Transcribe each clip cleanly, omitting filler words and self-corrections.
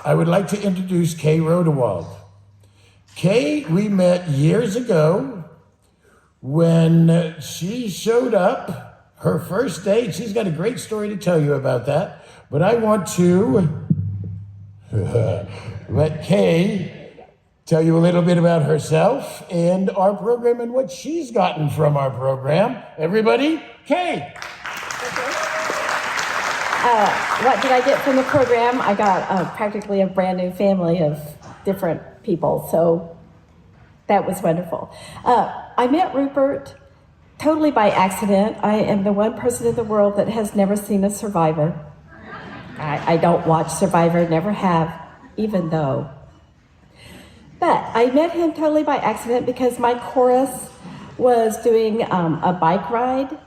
I would like to introduce Kay Rodewald. Kay, we met years ago when she showed up, her first date. She's got a great story to tell you about that. But I want to let Kay tell you a little bit about herself and our program and what she's gotten from our program. Everybody, Kay. What did I get from the program? I got practically a brand new family of different people, so that was wonderful. I met Rupert totally by accident. I am the one person in the world that has never seen a Survivor. I don't watch Survivor, never have, even though. But I met him totally by accident because my chorus was doing a bike ride,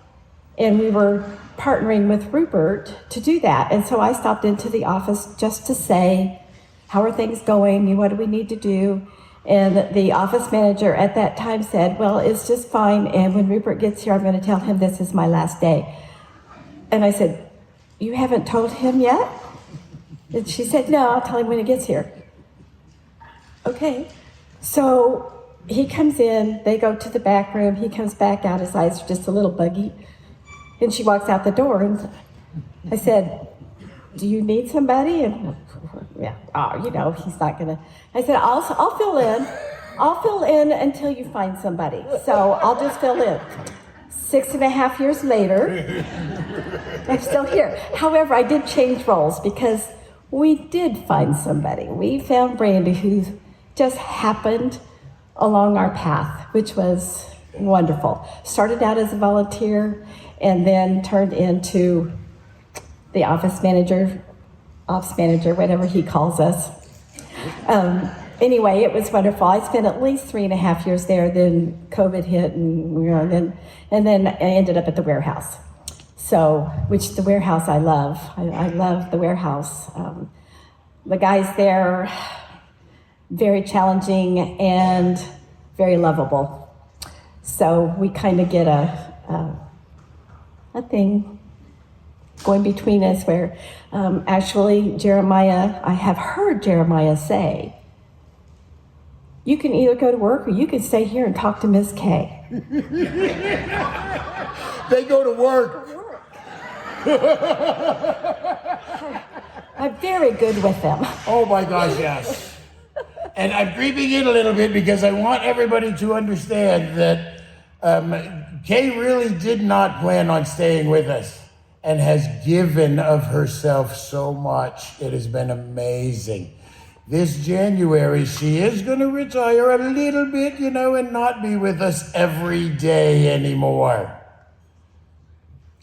and we were partnering with Rupert to do that. And so I stopped into the office just to say, how are things going? What do we need to do? And the office manager at that time said, well, it's just fine. And when Rupert gets here, I'm going to tell him this is my last day. And I said, you haven't told him yet? And she said, no, I'll tell him when he gets here. Okay. So he comes in, they go to the back room. He comes back out, his eyes are just a little buggy. And she walks out the door, and I said, do you need somebody? And yeah, he's not gonna. I said, I'll fill in. I'll fill in until you find somebody. So I'll just fill in. 6.5 years later, I'm still here. However, I did change roles because we did find somebody. We found Brandy, who just happened along our path, which was wonderful. Started out as a volunteer, and then turned into the ops manager, whatever he calls us. Anyway, it was wonderful. I spent at least 3.5 years there, then COVID hit, and then I ended up at the warehouse. So, which the warehouse I love. I love the warehouse. The guys there, very challenging and very lovable. So we kind of get a thing going between us where actually Jeremiah, I have heard Jeremiah say, you can either go to work or you can stay here and talk to Miss Kay. They go to work. I'm very good with them. Oh my gosh, yes. And I'm creeping in a little bit because I want everybody to understand that Kay really did not plan on staying with us and has given of herself so much. It has been amazing. This January, she is going to retire a little bit, and not be with us every day anymore.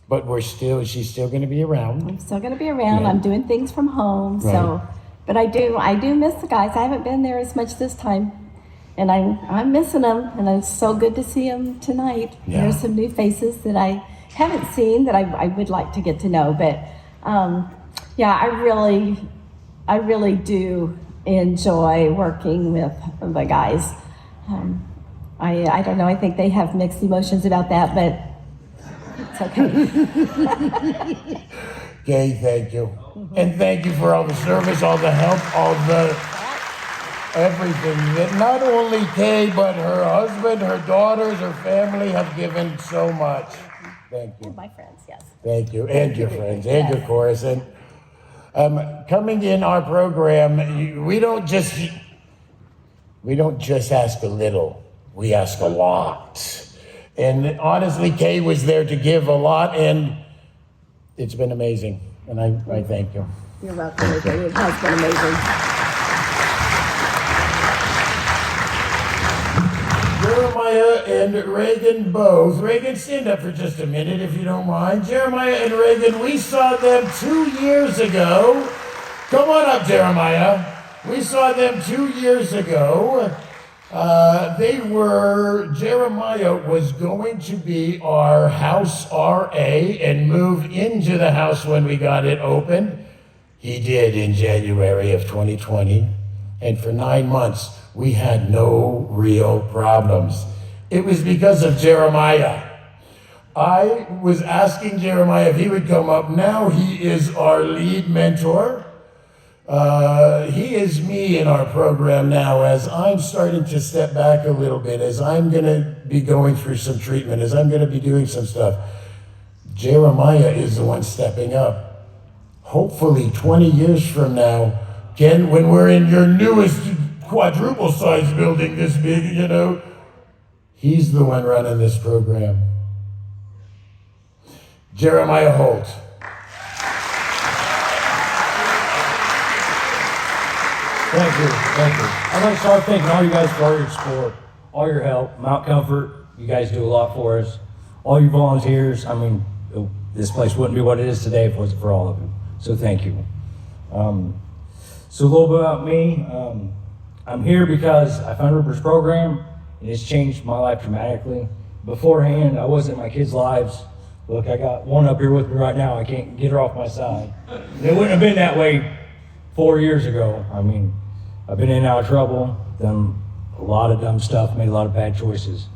But she's still going to be around. I'm still going to be around. Yeah. I'm doing things from home, right. So, but I do miss the guys. I haven't been there as much this time. And I'm missing them, and it's so good to see them tonight. Yeah. There's some new faces that I haven't seen that I would like to get to know. But yeah, I really do enjoy working with the guys. I don't know. I think they have mixed emotions about that, but it's okay. Kay, thank you, and thank you for all the service, all the help, all the. Everything that not only Kay, but her husband, her daughters, her family have given so much. Thank you. And my friends, yes. Thank you, and your friends, and your chorus. And coming in our program, we don't just ask a little, we ask a lot. And honestly, Kay was there to give a lot, and it's been amazing. And I thank you. You're welcome. It has been amazing. Jeremiah and Reagan both. Reagan, stand up for just a minute if you don't mind. Jeremiah and Reagan, we saw them 2 years ago. Come on up, Jeremiah. We saw them 2 years ago. Jeremiah was going to be our house RA and move into the house when we got it open. He did in January of 2020. And for 9 months, we had no real problems. It was because of Jeremiah. I was asking Jeremiah if he would come up. Now he is our lead mentor. He is me in our program now as I'm starting to step back a little bit, as I'm going to be going through some treatment, as I'm going to be doing some stuff. Jeremiah is the one stepping up. Hopefully 20 years from now, Ken, when we're in your newest quadruple size building this big, you know, he's the one running this program. Jeremiah Holt. Thank you. I'd like to start thanking all you guys for all your support, all your help. Mount Comfort, you guys do a lot for us. All you volunteers, I mean, this place wouldn't be what it is today if it wasn't for all of you. So thank you. So a little bit about me. I'm here because I found Rupert's program, and it's changed my life dramatically. Beforehand, I wasn't in my kids' lives. Look, I got one up here with me right now. I can't get her off my side. And it wouldn't have been that way 4 years ago. I mean, I've been in and out of trouble, done a lot of dumb stuff, made a lot of bad choices.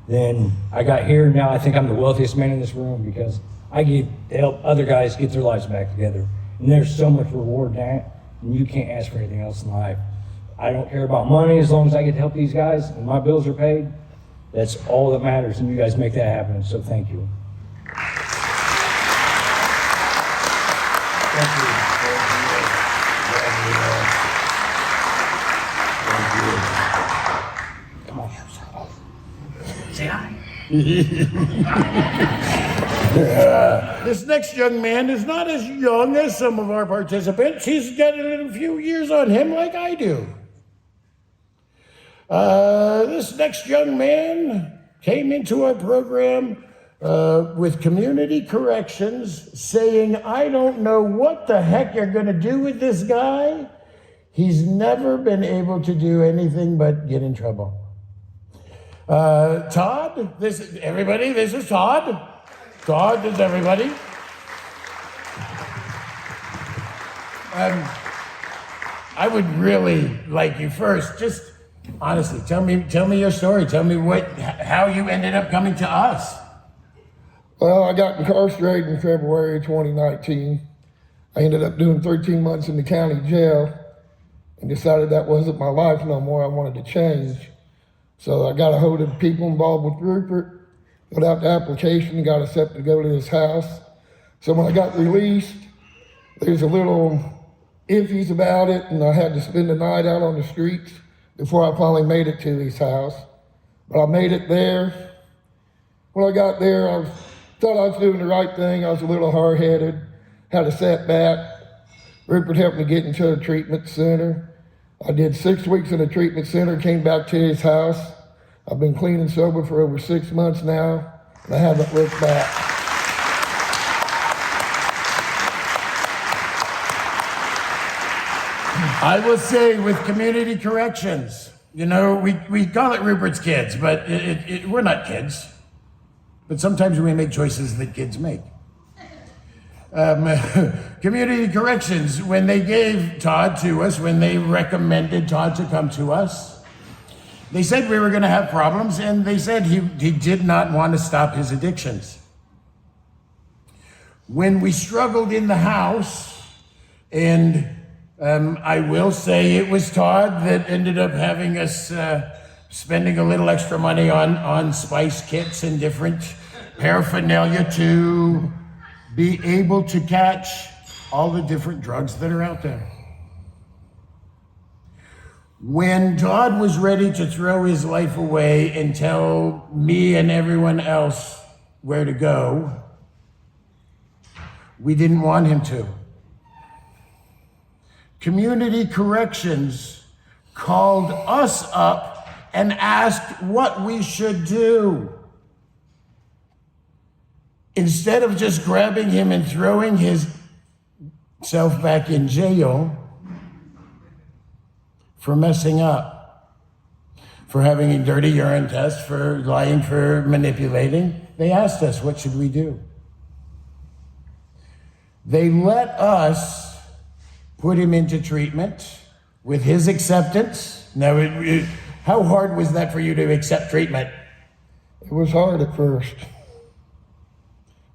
Then I got here, now I think I'm the wealthiest man in this room because I get to help other guys get their lives back together. And there's so much reward in that, and you can't ask for anything else in life. I don't care about money as long as I get to help these guys and my bills are paid. That's all that matters, and you guys make that happen, so thank you. Thank you. Come on. Say hi. This next young man is not as young as some of our participants. He's got a little few years on him like I do. This next young man came into our program with community corrections saying, I don't know what the heck you're going to do with this guy. He's never been able to do anything but get in trouble. Todd, this is Todd. Todd, this is everybody. I would really like you first, just honestly, tell me your story. Tell me how you ended up coming to us. Well, I got incarcerated in February 2019. I ended up doing 13 months in the county jail and decided that wasn't my life no more. I wanted to change. So I got a hold of the people involved with Rupert, filled out the application, and got accepted to go to his house. So when I got released, there's a little iffies about it, and I had to spend the night out on the streets before I finally made it to his house. But I made it there. When I got there, I thought I was doing the right thing. I was a little hard-headed, had a setback. Rupert helped me get into a treatment center. I did 6 weeks in a treatment center, came back to his house. I've been clean and sober for over 6 months now, and I haven't looked back. I will say with community corrections, you know, we call it Rupert's Kids, but we're not kids. But sometimes we make choices that kids make. Community corrections, when they gave Todd to us, when they recommended Todd to come to us, they said we were going to have problems, and they said he did not want to stop his addictions. When we struggled in the house, and I will say it was Todd that ended up having us spending a little extra money on spice kits and different paraphernalia to be able to catch all the different drugs that are out there. When Todd was ready to throw his life away and tell me and everyone else where to go, we didn't want him to. Community corrections called us up and asked what we should do. Instead of just grabbing him and throwing himself back in jail for messing up, for having a dirty urine test, for lying, for manipulating, they asked us, what should we do? They let us put him into treatment with his acceptance. Now, how hard was that for you to accept treatment? It was hard at first.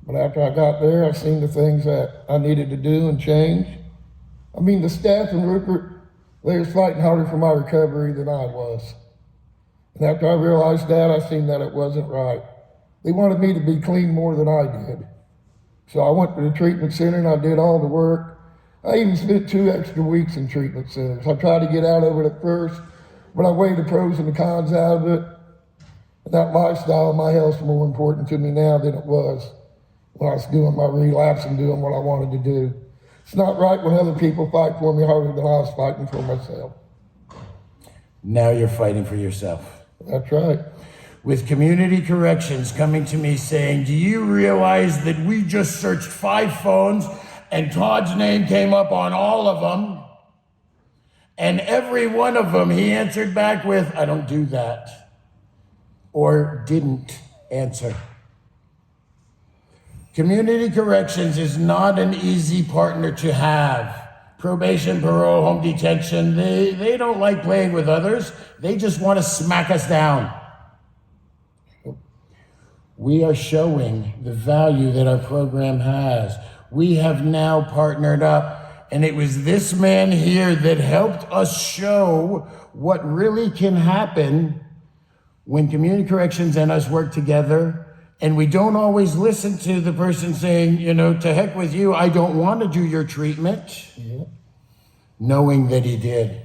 But after I got there, I seen the things that I needed to do and change. I mean, the staff and Rupert, they was fighting harder for my recovery than I was. And after I realized that, I seen that it wasn't right. They wanted me to be clean more than I did. So I went to the treatment center and I did all the work. I even spent 2 extra weeks in treatment centers. I tried to get out of it at first, but I weighed the pros and the cons out of it. And that lifestyle, my health's more important to me now than it was when I was doing my relapse and doing what I wanted to do. It's not right when other people fight for me harder than I was fighting for myself. Now you're fighting for yourself. That's right. With Community Corrections coming to me saying, do you realize that we just searched 5 phones and Todd's name came up on all of them? And every one of them he answered back with, I don't do that. Or didn't answer. Community Corrections is not an easy partner to have. Probation, parole, home detention, they don't like playing with others. They just want to smack us down. We are showing the value that our program has. We have now partnered up, and it was this man here that helped us show what really can happen when Community Corrections and us work together. And we don't always listen to the person saying, you know, to heck with you, I don't want to do your treatment. Yeah. Knowing that he did.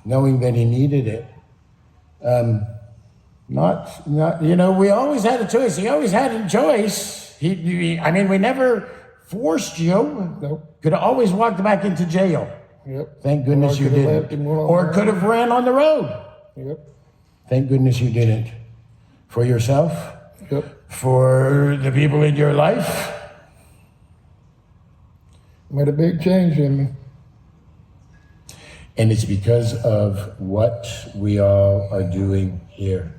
Knowing that he needed it. Not, you know, we always had a choice. He always had a choice. I mean, we never forced you. Nope. Could have always walked back into jail. Yep. Thank goodness you didn't. Or could have ran on the road. Yep. Thank goodness you didn't. For yourself. Yep. For the people in your life. Made a big change in me. And it's because of what we all are doing here.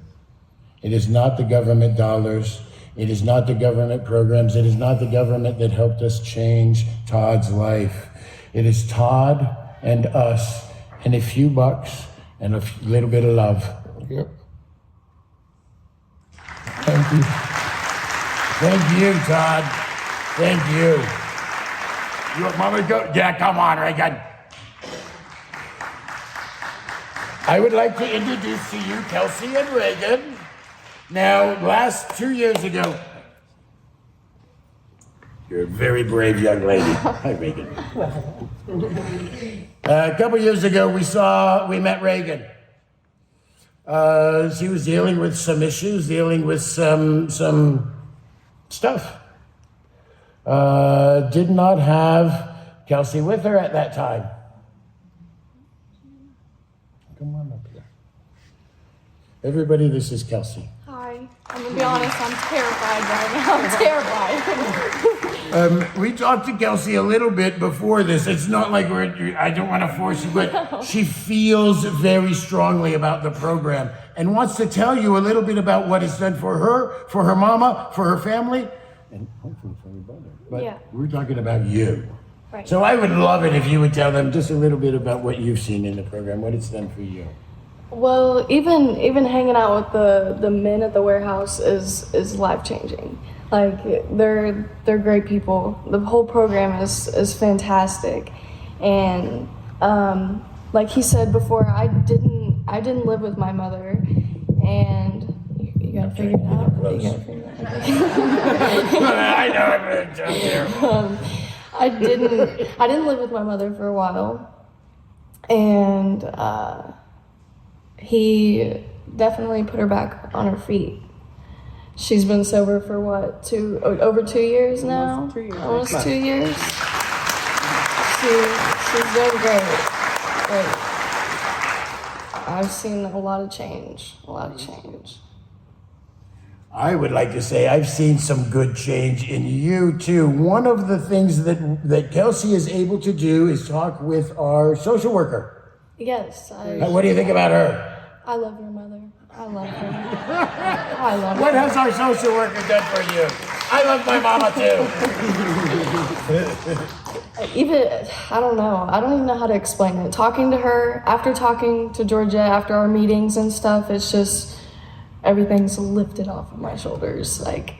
It is not the government dollars. It is not the government programs. It is not the government that helped us change Todd's life. It is Todd and us and a few bucks and a little bit of love. Yep. Thank you. Thank you, Todd. Thank you. You want Mama to go? Yeah, come on, Reagan. I would like to introduce to you Kelsey and Reagan. Now, 2 years ago, you're a very brave young lady. Hi, Reagan. A couple years ago, we met Reagan. She was dealing with some issues, dealing with some stuff. Did not have Kelsey with her at that time. Come on up here. Everybody, this is Kelsey. Hi. I'm gonna be honest, I'm terrified right now. I'm terrified. We talked to Kelsey a little bit before this. It's not like I don't want to force you, but she feels very strongly about the program and wants to tell you a little bit about what it's done for her mama, for her family, and hopefully for her brother. But Yeah. we're talking about you. Right. So I would love it if you would tell them just a little bit about what you've seen in the program, what it's done for you. Well, even hanging out with the men at the warehouse is life changing. Like they're great people. The whole program is fantastic, and like he said before, I didn't live with my mother, and you gotta figure it out. You gotta figure it out. I know I'm terrible. I didn't live with my mother for a while, and he definitely put her back on her feet. She's been sober for what, over 2 years now? Almost 2 years. Almost 2 years. She's doing great. I've seen a lot of change. I would like to say I've seen some good change in you too. One of the things that Kelsey is able to do is talk with our social worker. Yes. What do you think about her? I love your mother. I love her. I love her. What has our social worker done for you? I love my mama too. I don't know. I don't even know how to explain it. Talking to her, after talking to Georgia, after our meetings and stuff, it's just, everything's lifted off of my shoulders. Like,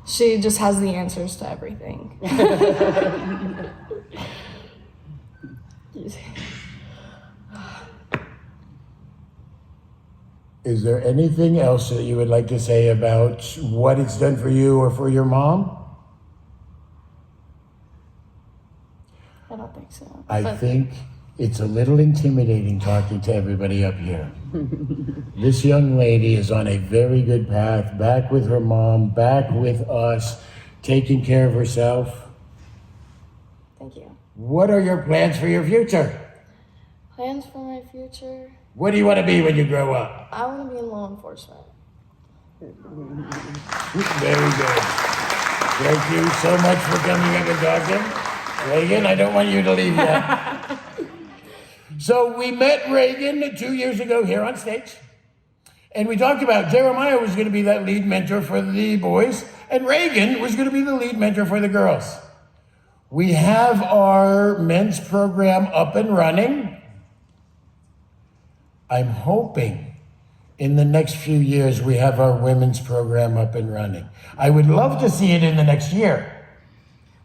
she just has the answers to everything. easy. Is there anything else that you would like to say about what it's done for you or for your mom? I don't think so. I But think it's a little intimidating talking to everybody up here. This young lady is on a very good path, back with her mom, back with us, taking care of herself. thank you. What are your plans for your future? Plans for my future? What do you want to be when you grow up? I want to be in law enforcement. Very good. Thank you so much for coming up and talking. Reagan, I don't want you to leave yet. So we met Reagan 2 years ago here on stage. And we talked about Jeremiah was going to be that lead mentor for the boys, and Reagan was going to be the lead mentor for the girls. We have our men's program up and running. I'm hoping in the next few years we have our women's program up and running. I would love to see it in the next year.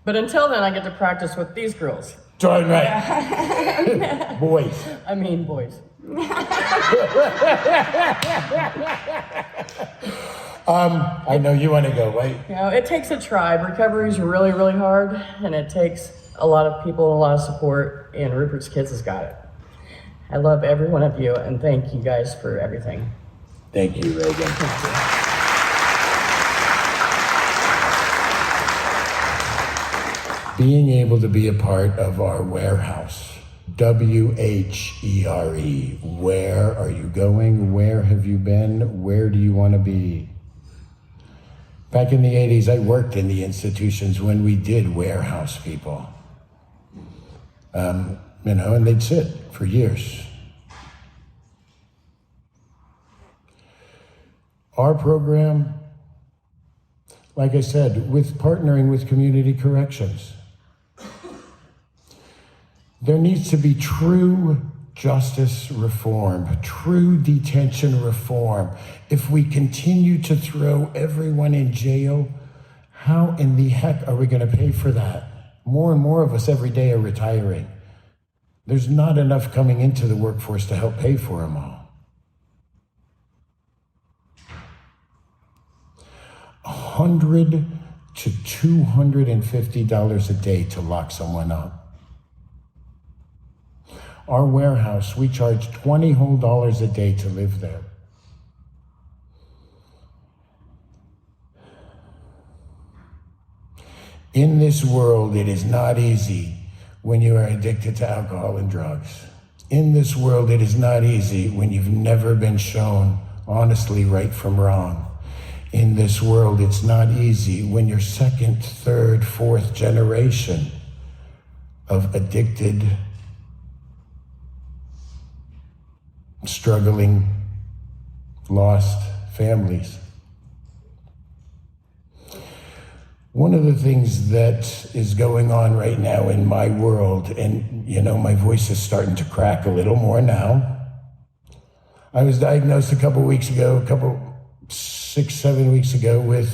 But until then, I get to practice with these girls. Darn right. Boys. I mean, boys. I know you want to go, right? You know, it takes a tribe. Recovery is really, really hard, and it takes a lot of people and a lot of support, and Rupert's Kids has got it. I love every one of you, and thank you guys for everything. Thank you, Reagan. Being able to be a part of our warehouse, WHERE, where are you going? Where have you been? Where do you want to be? Back in the 80s, I worked in the institutions when we did warehouse people. And they'd sit for years. Our program, like I said, with partnering with community corrections, there needs to be true justice reform, true detention reform. If we continue to throw everyone in jail, how in the heck are we going to pay for that? More and more of us every day are retiring. There's not enough coming into the workforce to help pay for them all. $100 to $250 a day to lock someone up. Our warehouse, we charge $20 whole a day to live there. In this world, it is not easy when you are addicted to alcohol and drugs. In this world, it is not easy when you've never been shown honestly right from wrong. In this world, it's not easy when you're second, third, fourth generation of addicted, struggling, lost families. One of the things that is going on right now in my world, and my voice is starting to crack a little more now. I was diagnosed a couple 6-7 weeks ago with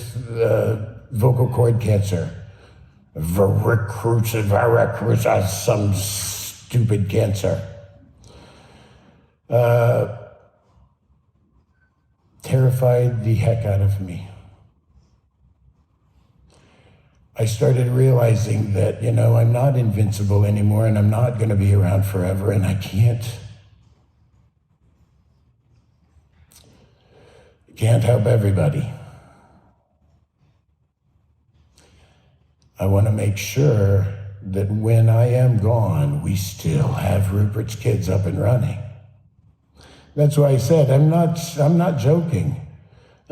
vocal cord cancer. Varicrucis, some stupid cancer. Terrified the heck out of me. I started realizing that, I'm not invincible anymore, and I'm not going to be around forever, and I can't help everybody. I want to make sure that when I am gone, we still have Rupert's Kids up and running. That's why I said I'm not joking.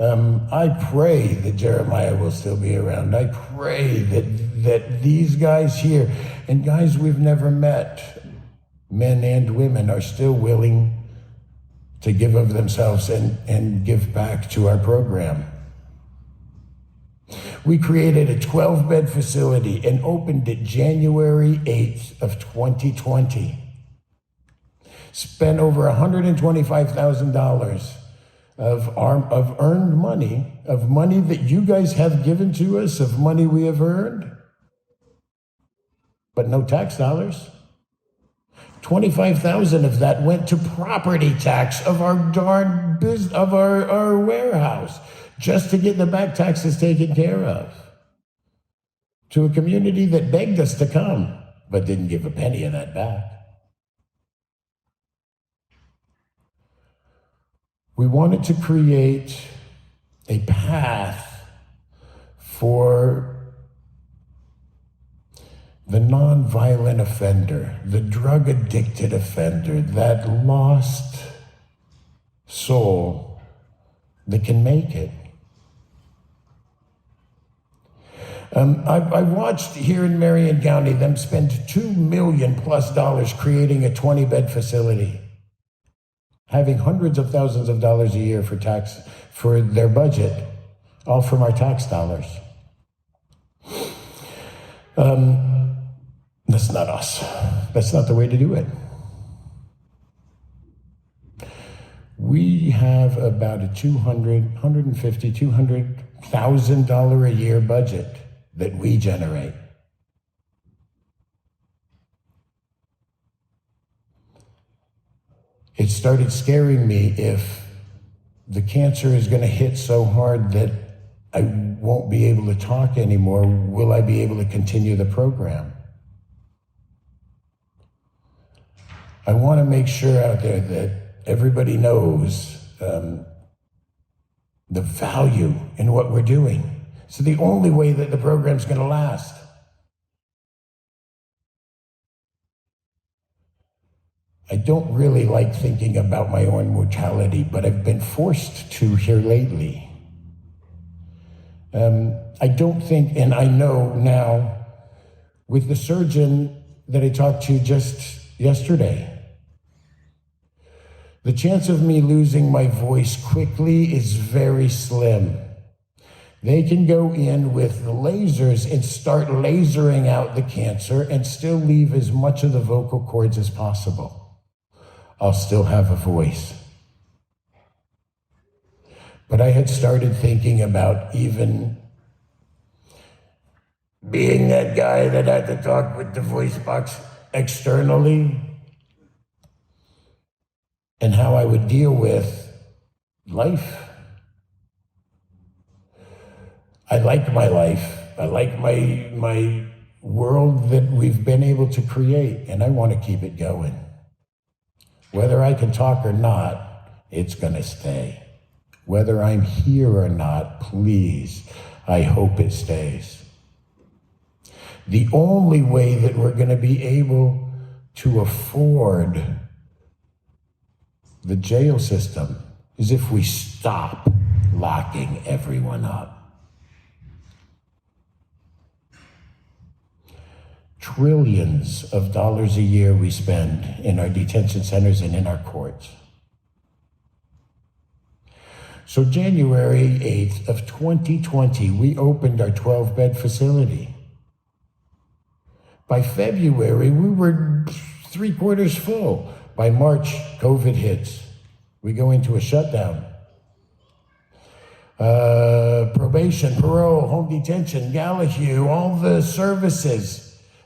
I pray that Jeremiah will still be around. I pray that these guys here, and guys we've never met, men and women, are still willing to give of themselves and give back to our program. We created a 12-bed facility and opened it January 8th of 2020. Spent over $125,000 of earned money, of money that you guys have given to us, of money we have earned, but no tax dollars. $25,000 of that went to property tax of our darn our warehouse, just to get the back taxes taken care of. To a community that begged us to come, but didn't give a penny of that back. We wanted to create a path for the nonviolent offender, the drug-addicted offender, that lost soul that can make it. I watched here in Marion County them spend $2 million plus creating a 20-bed facility, having hundreds of thousands of dollars a year for their budget, all from our tax dollars. That's not us. That's not the way to do it. We have about a $200,000 a year budget that we generate. It started scaring me if the cancer is going to hit so hard that I won't be able to talk anymore. Will I be able to continue the program? I want to make sure out there that everybody knows the value in what we're doing. It's the only way that the program's going to last. I don't really like thinking about my own mortality, but I've been forced to here lately. I don't think, and I know now, with the surgeon that I talked to just yesterday, the chance of me losing my voice quickly is very slim. They can go in with the lasers and start lasering out the cancer and still leave as much of the vocal cords as possible. I'll still have a voice. But I had started thinking about even being that guy that had to talk with the voice box externally, and how I would deal with life. I like my life. I like my world that we've been able to create, and I want to keep it going. Whether I can talk or not, it's going to stay. Whether I'm here or not, please, I hope it stays. The only way that we're going to be able to afford the jail system is if we stop locking everyone up. Trillions of dollars a year we spend in our detention centers and in our courts. So January 8th of 2020, we opened our 12-bed facility. By February, we were 3/4 full. By March, COVID hits. We go into a shutdown. Probation, parole, home detention, Gallahue, all the services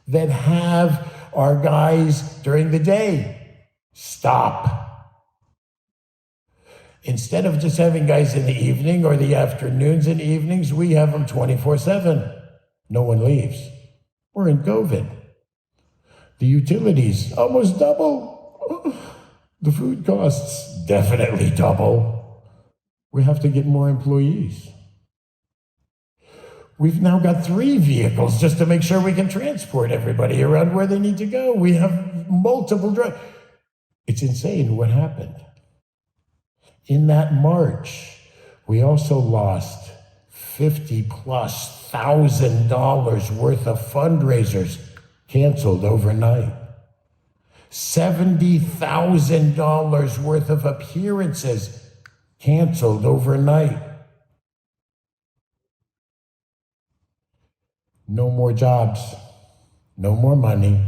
that have our guys during the day. Stop. Instead of just having guys in the evening or the afternoons and evenings, we have them 24/7. No one leaves. We're in COVID. The utilities almost double. The food costs definitely double. We have to get more employees. We've now got 3 vehicles just to make sure we can transport everybody around where they need to go. We have multiple drivers. It's insane what happened. In that March, we also lost $50,000+ worth of fundraisers canceled overnight. $70,000 worth of appearances canceled overnight. No more jobs, no more money,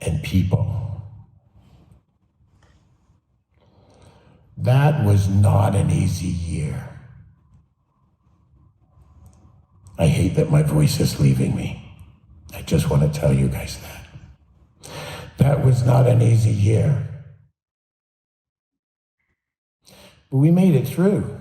and people. That was not an easy year. I hate that my voice is leaving me. I just want to tell you guys that. That was not an easy year. But we made it through.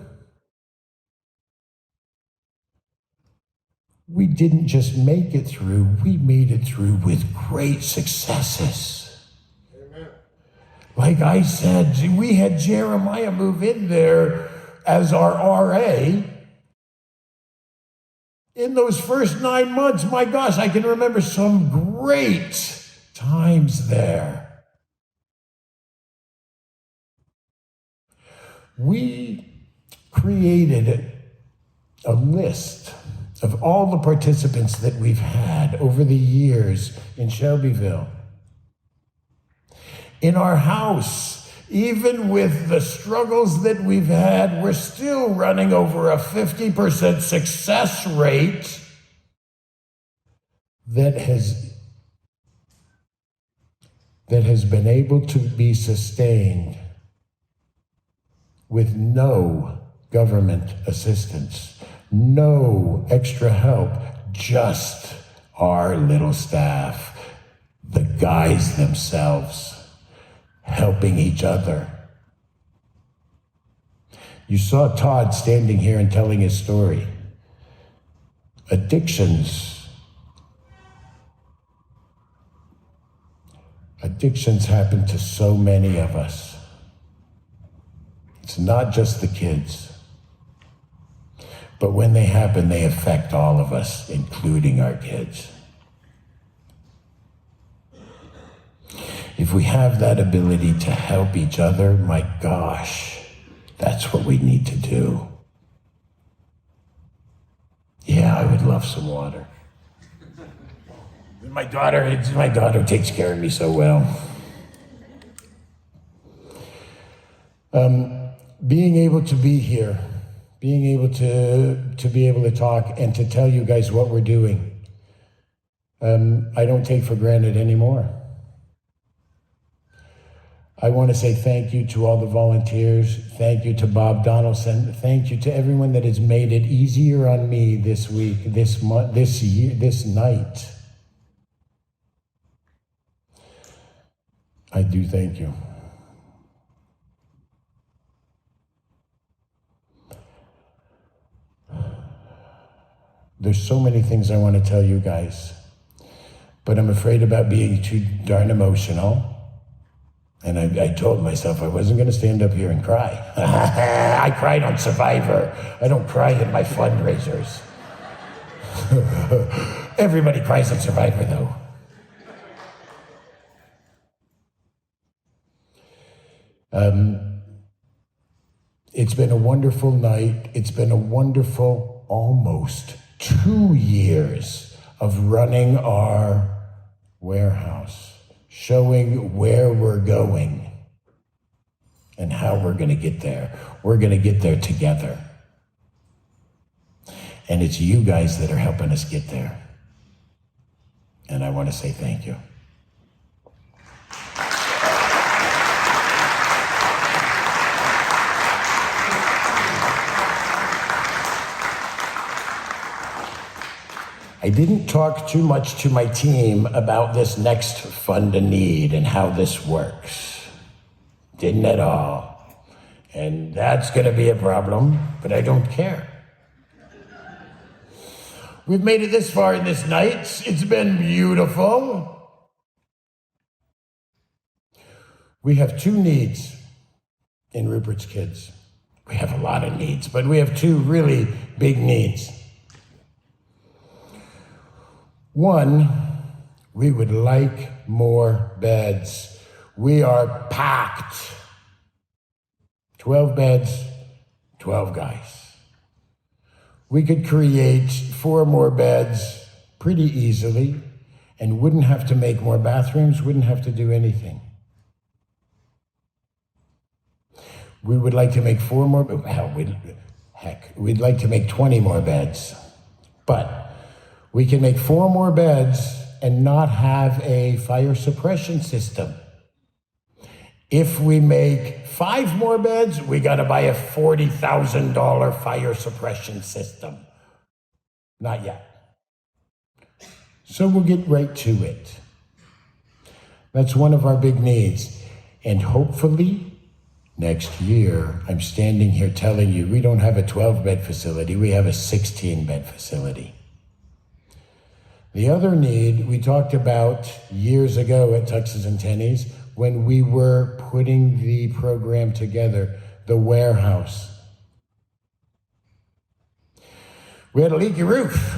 We didn't just make it through, we made it through with great successes. Amen. Like I said, we had Jeremiah move in there as our RA. In those first 9 months, my gosh, I can remember some great times there. We created a list of all the participants that we've had over the years in Shelbyville. In our house, even with the struggles that we've had, we're still running over a 50% success rate that has been able to be sustained with no government assistance. No extra help, just our little staff, the guys themselves, helping each other. You saw Todd standing here and telling his story. Addictions happen to so many of us. It's not just the kids. But when they happen, they affect all of us, including our kids. If we have that ability to help each other, my gosh, that's what we need to do. Yeah, I would love some water. My daughter takes care of me so well. Being able to be here, being able to be able to talk and to tell you guys what we're doing, I don't take for granted anymore. I want to say thank you to all the volunteers. Thank you to Bob Donaldson. Thank you to everyone that has made it easier on me this week, this month, this year, this night. I do thank you. There's so many things I want to tell you guys, but I'm afraid about being too darn emotional. And I told myself I wasn't going to stand up here and cry. I cried on Survivor. I don't cry in my fundraisers. Everybody cries on Survivor, though. It's been a wonderful night. It's been a wonderful almost 2 years of running our warehouse, showing where we're going and how we're going to get there. We're going to get there together. And it's you guys that are helping us get there. And I want to say thank you. I didn't talk too much to my team about this next fund a need and how this works. Didn't at all. And that's going to be a problem, but I don't care. We've made it this far in this night. It's been beautiful. We have 2 needs in Rupert's Kids. We have a lot of needs, but we have 2 really big needs. One, we would like more beds. We are packed. 12 beds, 12 guys. We could create 4 more beds pretty easily and wouldn't have to make more bathrooms, wouldn't have to do anything. We would like to make 4 more, we'd like to make 20 more beds. But we can make 4 more beds and not have a fire suppression system. If we make 5 more beds, we got to buy a $40,000 fire suppression system. Not yet. So we'll get right to it. That's one of our big needs. And hopefully, next year, I'm standing here telling you we don't have a 12-bed facility, we have a 16-bed facility. The other need we talked about years ago at Tuxes and Tennies when we were putting the program together, the warehouse. We had a leaky roof.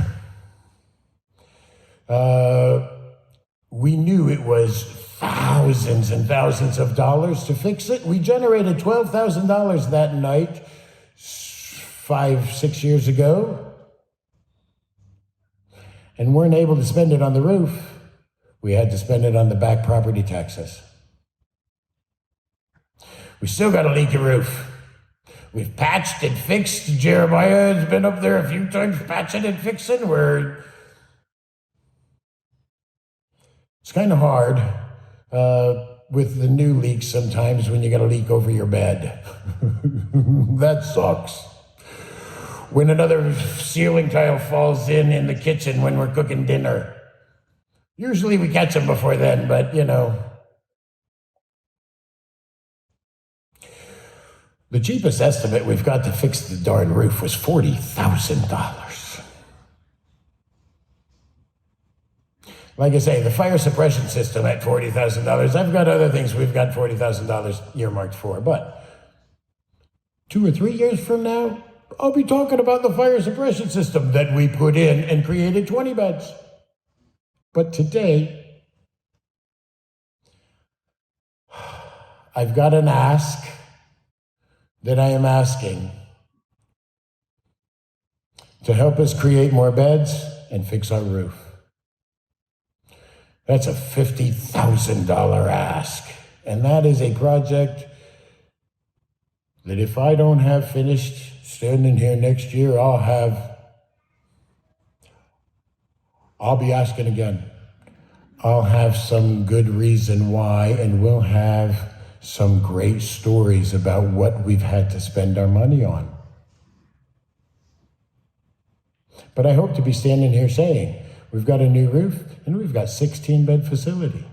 We knew it was thousands and thousands of dollars to fix it. We generated $12,000 that night 5-6 years ago, and weren't able to spend it on the roof. We had to spend it on the back property taxes. We still got a leaky roof. We've patched and fixed. Jeremiah has been up there a few times patching and fixing. It's kind of hard with the new leaks sometimes when you got a leak over your bed. That sucks. When another ceiling tile falls in the kitchen when we're cooking dinner. Usually we catch them before then, but you know. The cheapest estimate we've got to fix the darn roof was $40,000. Like I say, the fire suppression system at $40,000. I've got other things we've got $40,000 earmarked for, but 2 or 3 years from now, I'll be talking about the fire suppression system that we put in and created 20 beds. But today, I've got an ask that I am asking to help us create more beds and fix our roof. That's a $50,000 ask. And that is a project that if I don't have finished standing here next year, I'll be asking again. I'll have some good reason why, and we'll have some great stories about what we've had to spend our money on. But I hope to be standing here saying, we've got a new roof and we've got 16-bed facility.